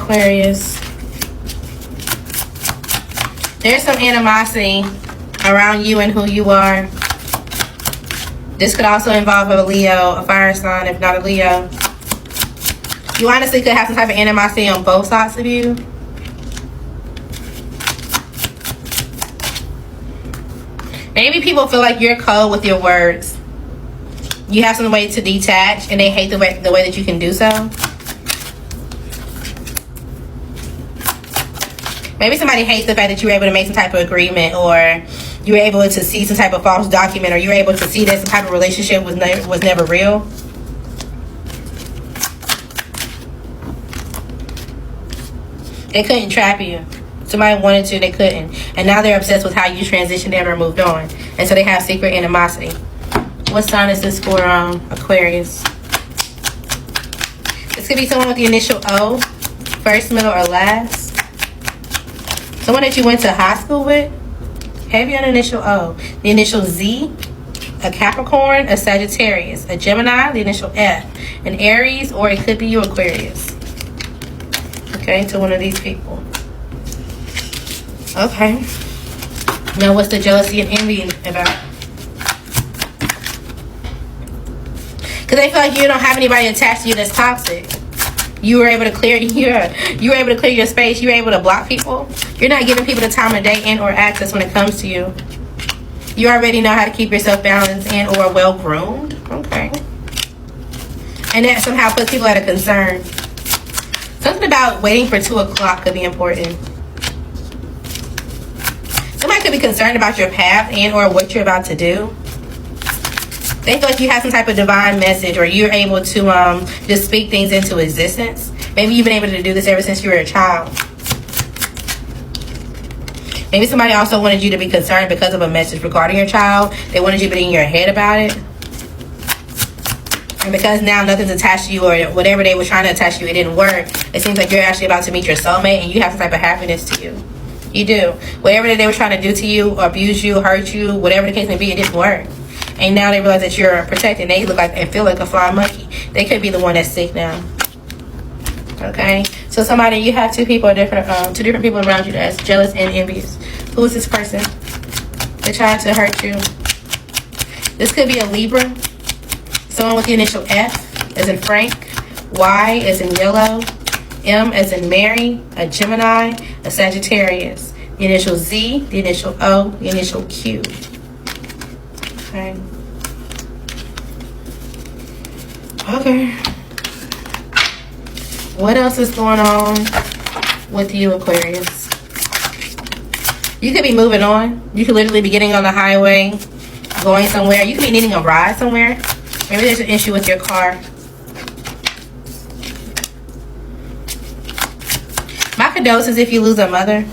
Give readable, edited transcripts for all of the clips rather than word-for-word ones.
Aquarius. There's some animosity around you and who you are. This could also involve a Leo, a fire sign, if not a Leo. You honestly could have some type of animosity on both sides of you. Maybe people feel like you're cold with your words. You have some way to detach, and they hate the way that you can do so. Maybe somebody hates the fact that you were able to make some type of agreement, or you were able to see some type of false document, or you were able to see that some type of relationship was never real. They couldn't trap you. Somebody wanted to, they couldn't. And now they're obsessed with how you transitioned them or moved on. And so they have secret animosity. What sign is this for Aquarius? This could be someone with the initial O, first, middle, or last. Someone that you went to high school with. Heavy on the initial O. The initial Z, a Capricorn, a Sagittarius, a Gemini, the initial F, an Aries, or it could be you, Aquarius. Okay, to one of these people. Okay. Now what's the jealousy and envy about? Because they feel like you don't have anybody attached to you that's toxic. You were able to clear your space. You were able to block people. You're not giving people the time of day and or access when it comes to you. You already know how to keep yourself balanced and or well groomed. Okay. And that somehow puts people at a concern. Something about waiting for 2 o'clock could be important. Somebody could be concerned about your path and or what you're about to do. They feel like you have some type of divine message, or you're able to just speak things into existence. Maybe you've been able to do this ever since you were a child. Maybe somebody also wanted you to be concerned because of a message regarding your child. They wanted you to be in your head about it. And because now nothing's attached to you, or whatever they were trying to attach to you, it didn't work. It seems like you're actually about to meet your soulmate, and you have some type of happiness to you. You do. Whatever that they were trying to do to you, or abuse you, hurt you, whatever the case may be, it didn't work. And now they realize that you're protected. They look like and feel like a flying monkey. They could be the one that's sick now. Okay? So somebody, you have two different people around you that's jealous and envious. Who is this person? They're trying to hurt you. This could be a Libra. Someone with the initial F as in Frank, Y as in yellow, M as in Mary, a Gemini, a Sagittarius, the initial Z, the initial O, the initial Q. Okay. Okay. What else is going on with you, Aquarius? You could be moving on. You could literally be getting on the highway, going somewhere. You could be needing a ride somewhere. Maybe there's an issue with your car. My condolences if you lose a mother.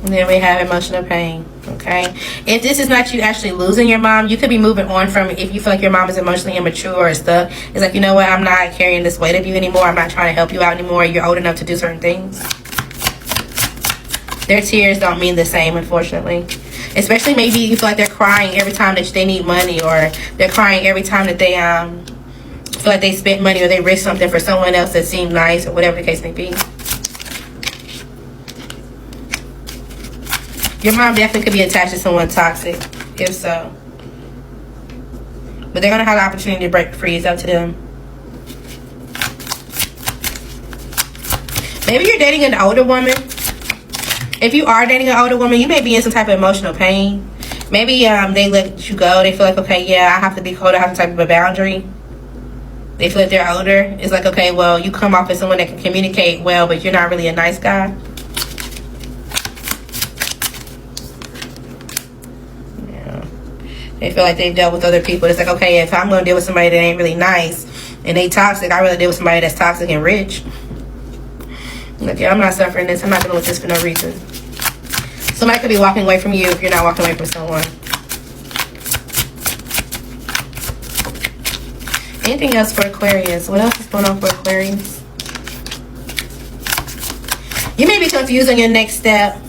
And then we have emotional pain. Okay, if this is not you actually losing your mom, you could be moving on from it. If you feel like your mom is emotionally immature or stuck, it's like, you know what, I'm not carrying this weight of you anymore. I'm not trying to help you out anymore. You're old enough to do certain things. Their tears don't mean the same, unfortunately. Especially maybe you feel like they're crying every time that they need money, or they're crying every time that they feel like they spent money, or they risked something for someone else that seemed nice, or whatever the case may be. Your mom definitely could be attached to someone toxic, if so. But they're going to have the opportunity to break free. It's up to them. Maybe you're dating an older woman. If you are dating an older woman, you may be in some type of emotional pain. Maybe they let you go. They feel like, okay, yeah, I have to be cold. I have some type of a boundary. They feel like they're older. It's like, okay, well, you come off as someone that can communicate well, but you're not really a nice guy. They feel like they've dealt with other people. It's like, okay, if I'm going to deal with somebody that ain't really nice and they toxic, I'd rather deal with somebody that's toxic and rich. Like, yeah, I'm not suffering this. I'm not dealing with this for no reason. Somebody could be walking away from you if you're not walking away from someone. Anything else for Aquarius? What else is going on for Aquarius? You may be confused on your next step.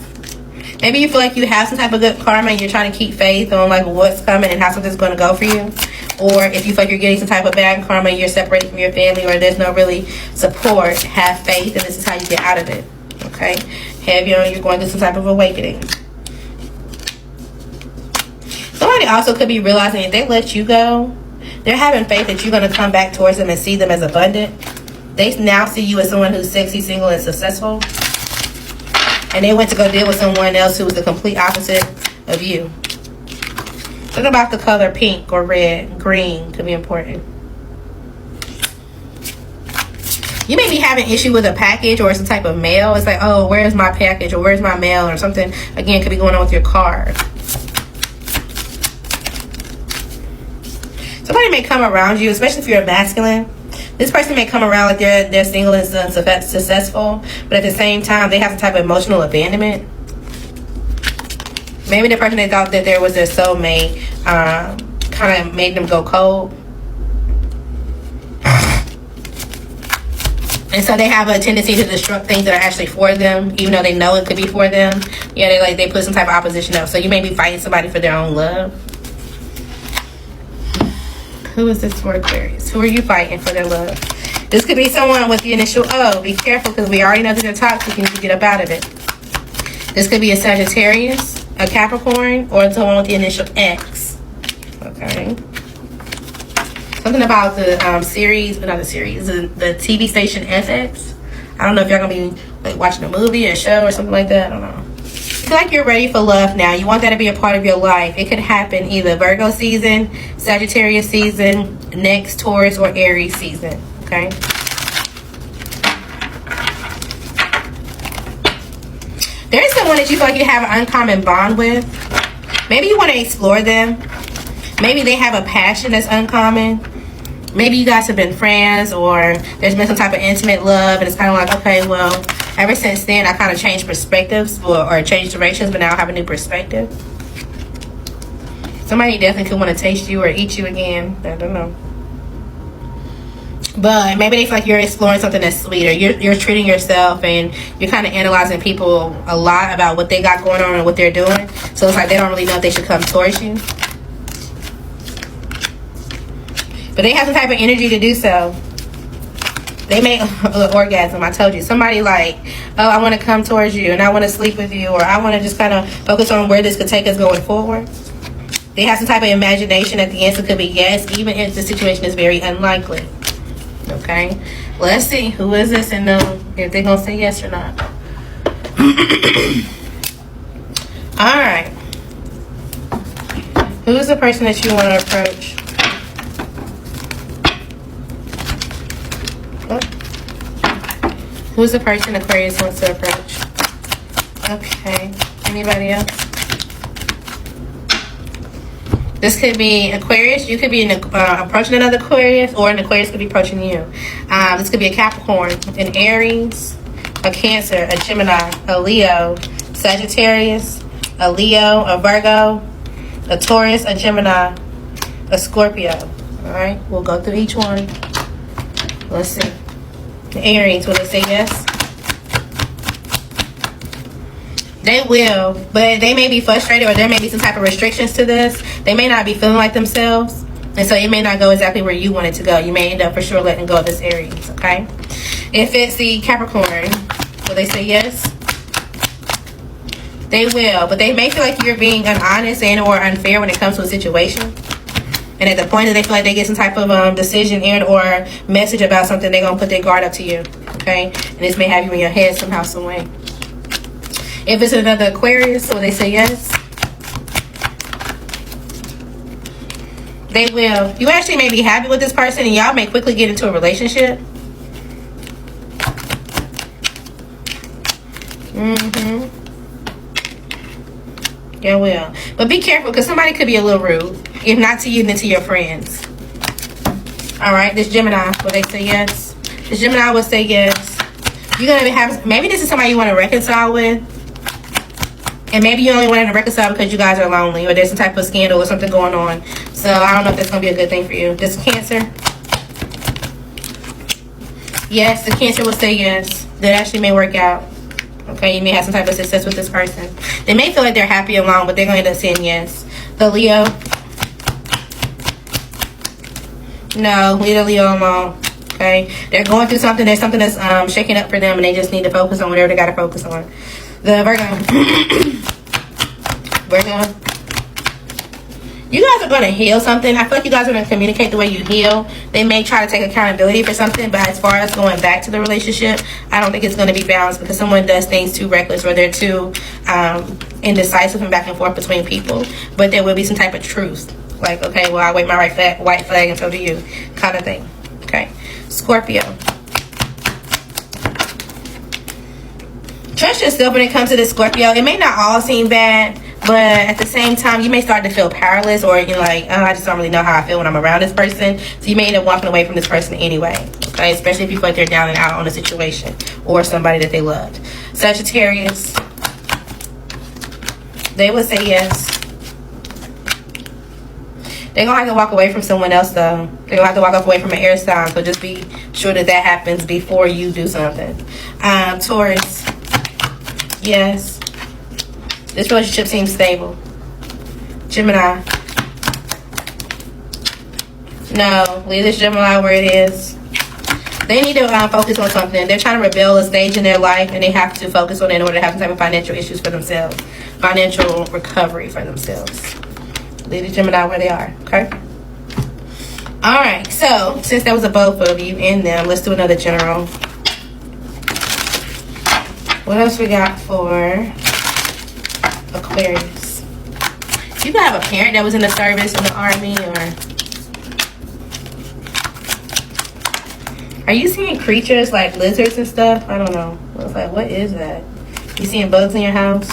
Maybe you feel like you have some type of good karma and you're trying to keep faith on like what's coming and how something's going to go for you. or if you feel like you're getting some type of bad karma, you're separated from your family, or there's no really support, have faith, and this is how you get out of it. Okay? You're going through some type of awakening. Somebody also could be realizing if they let you go, they're having faith that you're going to come back towards them and see them as abundant. They now see you as someone who's sexy, single, and successful. And they went to go deal with someone else who was the complete opposite of you. Think about the color pink or red, green could be important. You may be having issue with a package or some type of mail. It's like, oh, where's my package or where's my mail or something. Again, could be going on with your car. Somebody may come around you, especially if you're a masculine. This person may come around like they're single and successful, but at the same time, they have some type of emotional abandonment. Maybe the person they thought that there was their soulmate kind of made them go cold. And so they have a tendency to destruct things that are actually for them, even though they know it could be for them. Yeah, they put some type of opposition up. So you may be fighting somebody for their own love. Who is this for Aquarius? Who are you fighting for their love? This could be someone with the initial O. Be careful, because we already know that they're toxic. You need to get up out of it. This could be a Sagittarius, a Capricorn, or someone with the initial X. Okay. Something about the series, not the series, the TV station FX. I don't know if y'all gonna be like watching a movie, a show, or something like that. I don't know. I feel like you're ready for love now. You want that to be a part of your life. It could happen either Virgo season, Sagittarius season, next Taurus or Aries season. Okay. There is someone that you feel like you have an uncommon bond with. Maybe you want to explore them. Maybe they have a passion that's uncommon. Maybe you guys have been friends, or there's been some type of intimate love, and it's kind of like, okay, well, ever since then, I kind of changed perspectives or changed directions, but now I have a new perspective. Somebody definitely could want to taste you or eat you again. I don't know. But maybe they feel like you're exploring something that's sweeter. You're treating yourself, and you're kind of analyzing people a lot about what they got going on and what they're doing. So it's like they don't really know if they should come towards you. But they have some type of energy to do so. They may orgasm. I told you. Somebody like, oh, I want to come towards you and I want to sleep with you, or I want to just kind of focus on where this could take us going forward. They have some type of imagination that the answer could be yes, even if the situation is very unlikely. Okay? Let's see. Who is this and if they're going to say yes or not. Alright. Who is the person that you want to approach? Who's the person Aquarius wants to approach? Okay. Anybody else? This could be Aquarius. You could be approaching another Aquarius, or an Aquarius could be approaching you. This could be a Capricorn, an Aries, a Cancer, a Gemini, a Leo, Sagittarius, a Leo, a Virgo, a Taurus, a Gemini, a Scorpio. All right. We'll go through each one. Let's see. The Aries, will they say yes? They will, but they may be frustrated, or there may be some type of restrictions to this. They may not be feeling like themselves, and so it may not go exactly where you want it to go. You may end up for sure letting go of this Aries, okay? If it's the Capricorn, will they say yes? They will, but they may feel like you're being honest and or unfair when it comes to a situation. And at the point that they feel like they get some type of decision and or message about something, they're going to put their guard up to you. Okay? And this may have you in your head somehow, some way. If it's another Aquarius, will they say yes? They will. You actually may be happy with this person, and y'all may quickly get into a relationship. Yeah, will. But be careful, because somebody could be a little rude. If not to you, then to your friends. Alright, this Gemini, will they say yes? This Gemini will say yes. You're going to have, maybe this is somebody you want to reconcile with. And maybe you only want to reconcile because you guys are lonely, or there's some type of scandal or something going on. So I don't know if that's going to be a good thing for you. This Cancer. Yes, the Cancer will say yes. That actually may work out. Okay, you may have some type of success with this person. They may feel like they're happy alone, but they're going to end up saying yes. The Leo. No, leave the Leo alone. Okay, they're going through something. There's something that's shaking up for them, and they just need to focus on whatever they got to focus on. The Virgo. Virgo. You guys are going to heal something. I feel like you guys are going to communicate the way you heal. They may try to take accountability for something, but as far as going back to the relationship, I don't think it's going to be balanced because someone does things too reckless or they're too indecisive and back and forth between people. But there will be some type of truth. Like, okay, well, I wave my white flag and so do you, kind of thing. Okay. Scorpio. Trust yourself when it comes to this, Scorpio. It may not all seem bad, but at the same time, you may start to feel powerless, or you're like, oh, I just don't really know how I feel when I'm around this person. So you may end up walking away from this person anyway. Okay, especially if you feel like they're down and out on a situation or somebody that they loved. Sagittarius. They would say yes. They're going to have to walk away from someone else, though. They're going to have to walk away from an air sign. So just be sure that that happens before you do something. Taurus. Yes. This relationship seems stable. Gemini. No. Leave this Gemini where it is. They need to focus on something. They're trying to rebel a stage in their life, and they have to focus on it in order to have some type of financial issues for themselves. Financial recovery for themselves. Leave the Gemini where they are, okay? Alright, so since there was a both of you in them, let's do another general. What else we got for Aquarius? You could have a parent that was in the service, in the army, or... Are you seeing creatures like lizards and stuff? I don't know. I was like, what is that? You seeing bugs in your house?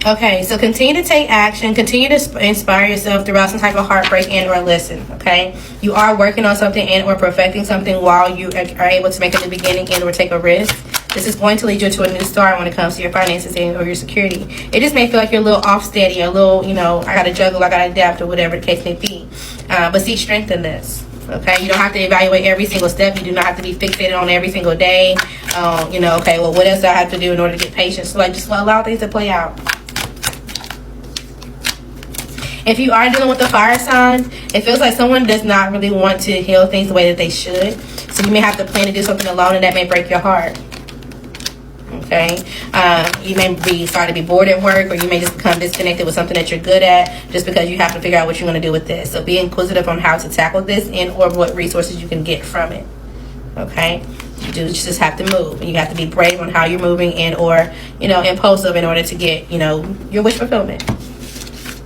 Okay, so continue to take action. Continue to inspire yourself throughout some type of heartbreak and or lesson, okay? You are working on something and or perfecting something while you are able to make a new beginning and or take a risk. This is going to lead you to a new start when it comes to your finances and or your security. It just may feel like you're a little off steady, a little, you know, I got to juggle, I got to adapt, or whatever the case may be. But see strength in this, okay? You don't have to evaluate every single step. You do not have to be fixated on every single day. You know, okay, well, what else do I have to do in order to get patience? So, like, just allow things to play out. If you are dealing with the fire sign, it feels like someone does not really want to heal things the way that they should. So you may have to plan to do something alone, and that may break your heart. Okay? You may be starting to be bored at work, or you may just become disconnected with something that you're good at just because you have to figure out what you're going to do with this. So be inquisitive on how to tackle this and or what resources you can get from it. Okay? You just have to move. You have to be brave on how you're moving and or, you know, impulsive in order to get, you know, your wish fulfillment.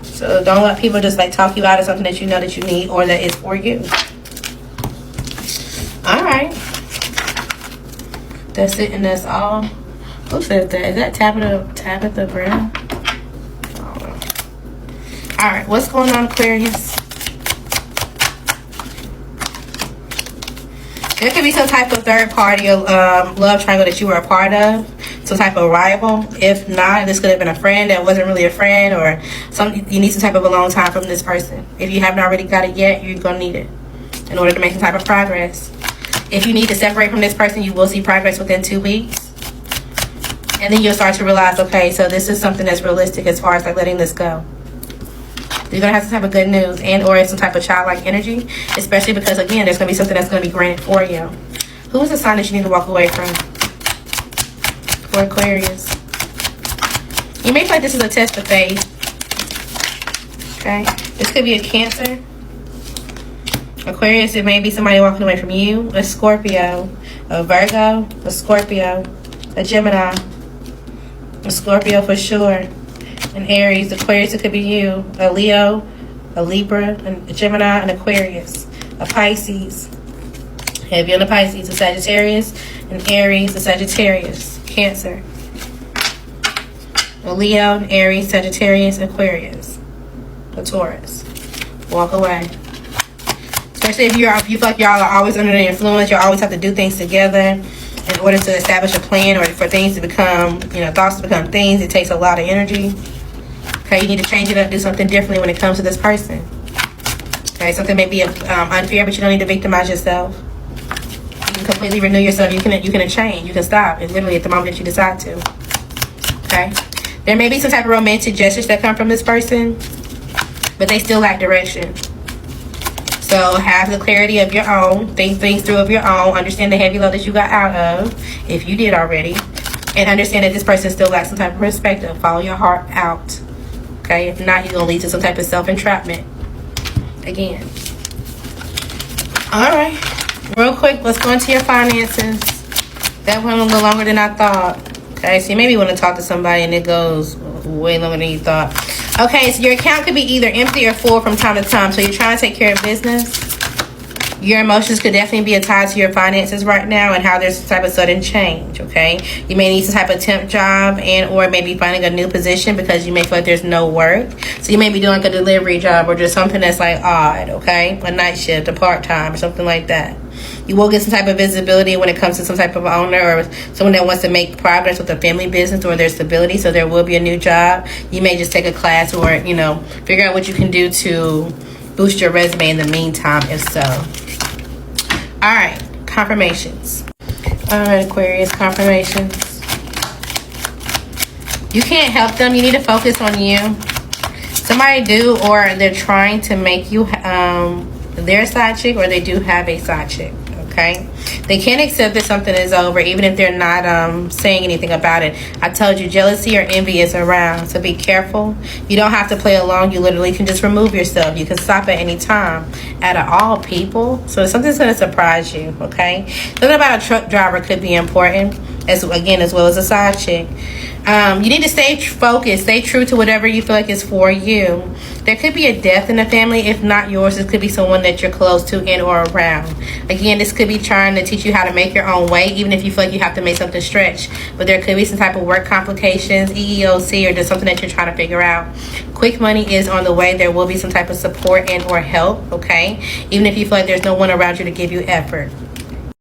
So don't let people just like talk you out of something that you know that you need or that is for you. Alright. That's it and that's all. Who said that? Is that Tabitha Brown? I don't know. Alright, what's going on, Aquarius? There could be some type of third party love triangle that you were a part of. Some type of rival. If not, this could have been a friend that wasn't really a friend, or you need some type of alone time from this person. If you haven't already got it yet, you're going to need it in order to make some type of progress. If you need to separate from this person, you will see progress within 2 weeks. And then you'll start to realize, okay, so this is something that's realistic as far as like letting this go. You're going to have some type of good news and or some type of childlike energy, especially because, again, there's going to be something that's going to be granted for you. Who is the sign that you need to walk away from? For Aquarius. You may feel like this is a test of faith. Okay? This could be a Cancer. Aquarius, it may be somebody walking away from you. A Scorpio. A Virgo. A Scorpio. A Gemini. A Scorpio for sure. An Aries. Aquarius, it could be you. A Leo. A Libra. A Gemini. An Aquarius. A Pisces. Heavy on the Pisces. A Sagittarius. An Aries. A Sagittarius. Cancer. A Leo, Aries, Sagittarius, Aquarius. A Taurus. Walk away. Especially if you feel like y'all are always under the influence, you always have to do things together in order to establish a plan or for things to become, you know, thoughts to become things. It takes a lot of energy. Okay, you need to change it up, do something differently when it comes to this person. Okay, something may be unfair, but you don't need to victimize yourself. You can completely renew yourself. You can change. You can stop. It's literally at the moment that you decide to. Okay? There may be some type of romantic gestures that come from this person, but they still lack direction. So have the clarity of your own. Think things through of your own. Understand the heavy load that you got out of, if you did already. And understand that this person still lacks some type of perspective. Follow your heart out. Okay? If not, you're going to lead to some type of self-entrapment. Again. Alright. Real quick, let's go into your finances. That went a little longer than I thought. Okay, so you maybe want to talk to somebody and it goes way longer than you thought. Okay, so your account could be either empty or full from time to time. So you're trying to take care of business. Your emotions could definitely be tied to your finances right now and how there's some type of sudden change, okay? You may need some type of temp job and or maybe finding a new position because you may feel like there's no work. So you may be doing like a delivery job or just something that's like odd, okay? A night shift, a part-time or something like that. You will get some type of visibility when it comes to some type of owner or someone that wants to make progress with a family business or their stability. So there will be a new job. You may just take a class or, you know, figure out what you can do to boost your resume in the meantime, if so. All right, confirmations. All right, Aquarius, confirmations. You can't help them. You need to focus on you. Somebody do, or they're trying to make you their side chick, or they do have a side chick, okay? They can't accept that something is over, even if they're not saying anything about it. I told you, jealousy or envy is around, so be careful. You don't have to play along. You literally can just remove yourself. You can stop at any time. Out of all people, so something's going to surprise you, okay? Something about a truck driver could be important, as well as a side chick. You need to stay focused, stay true to whatever you feel like is for you. There could be a death in the family. If not yours, it could be someone that you're close to in or around. Again, this could be trying to teach you how to make your own way, even if you feel like you have to make something stretch. But there could be some type of work complications, EEOC, or just something that you're trying to figure out. Quick money is on the way. There will be some type of support and or help, okay? Even if you feel like there's no one around you to give you effort.